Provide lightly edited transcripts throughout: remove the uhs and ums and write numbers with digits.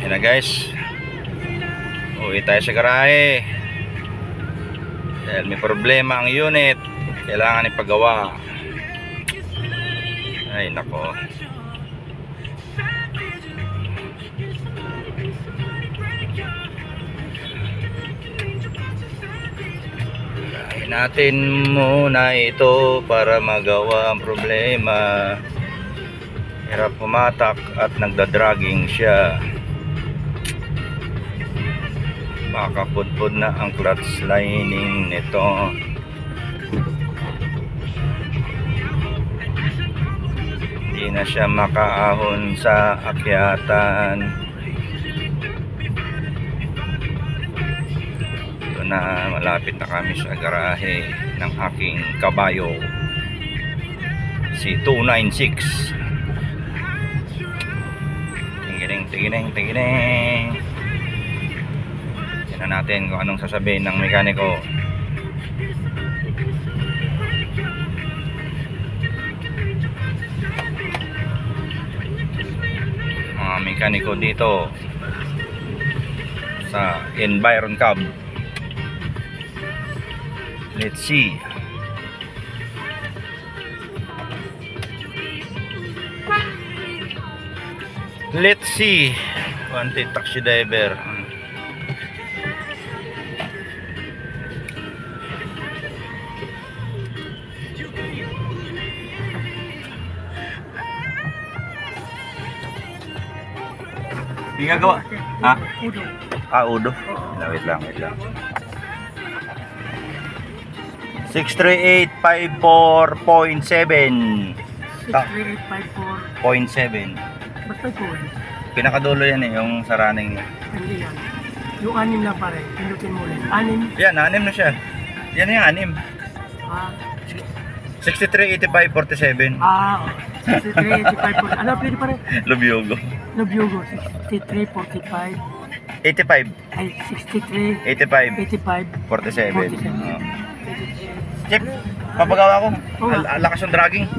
Yan na guys, uwi tayo sa garahe dahil may problema ang unit, kailangan ipagawa. Ay nako, kailangan natin muna ito para magawa ang problema. Hirap pumatak at nagdadragging siya. Makakapudpud na ang clutch lining nito. Hindi na siya makaahon sa akyatan. Ito na, malapit na kami sa garahe ng aking kabayo, si 296. Tigining. Tingnan natin kung anong sasabihin ng mekaniko. Mga mekaniko dito sa Environ Cab. Let's see. Let's see. Wanted taxi driver. Hindi nga gawa. Ha? Udo. Udo. Wait lang. 63854.7. 63854. 0.7. Ba't may po? Pinakadulo yan eh, yung sa running niya. Hindi yan. Yung 6 na pare, pinutin mo ulit. 6? Yan, 6 na siya. Yan yung 6. 638547. Okay. 6385. Ano pwede pare? Lubyogo. Nabiyugo. 6345. 85. Ay, 63. 85. 85. 47. Chip, papagawa ko. Lakas yung dragging.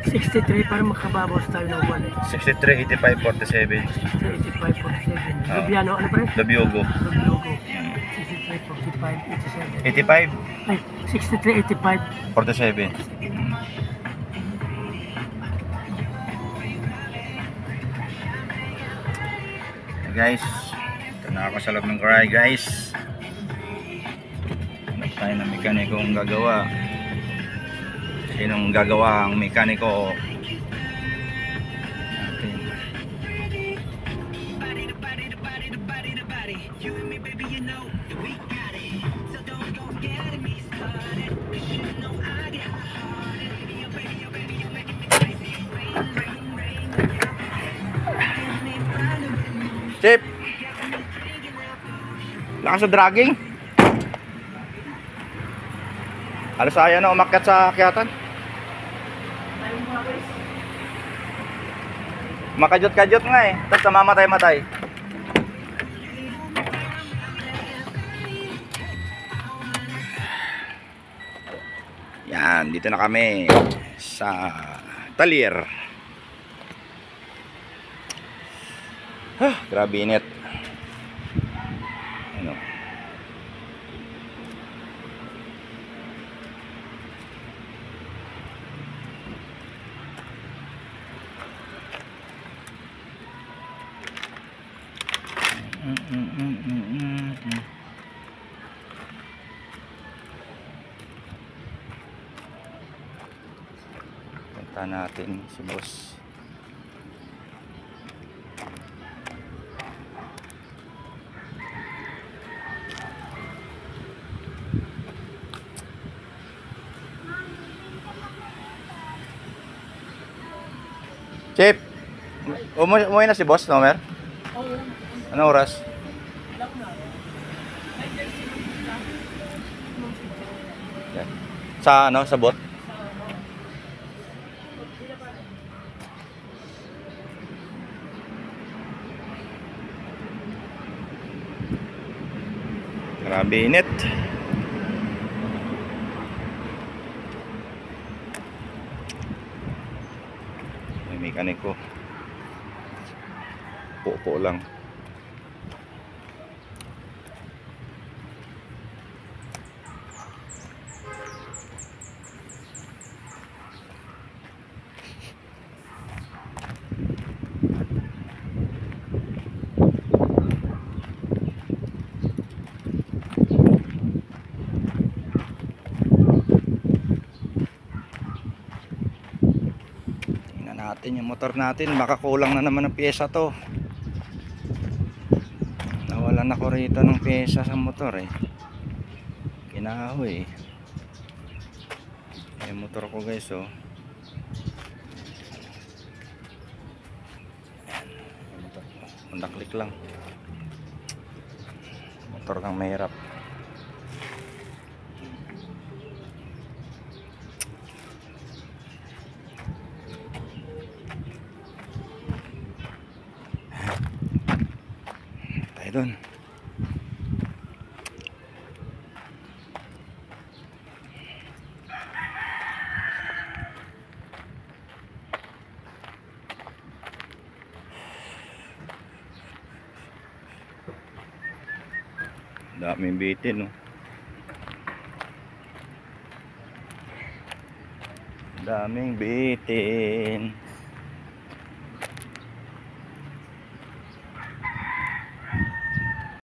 63 para makababawas tayo ng wala. 638547. 638547. Lubiano, ano pare? Lubyogo. Lubyogo. 634587. 85. Ay, 6385. 47. Guys, ito na ako sa loob ng garage guys. Hanap tayo ng mekaniko ang gagawa. Sinong gagawa ang mekaniko natin. Chip, lakas sa dragging. Alas ayaw na umakyat sa akyatan. Makajot-kajot nga eh, tapos namamatay-matay. Yan, dito na kami sa Talier. Grabe init. Ano? Punta natin si boss. Chip, umuwi na si boss, Nomer? Anong oras? Yan. Sa ano, sa bot? Grabe init. May mekaniko. Po lang. natin yung motor natin. Baka kulang na naman ng pyesa to. Nawalan ako rito ng pyesa sa motor eh. Kinahoy. Yung motor ko guys oh. Ayan, yung motor ko. Undaklik lang. Motor kang mahirap. Tayo dun. Daming bitin no. Daming bitin.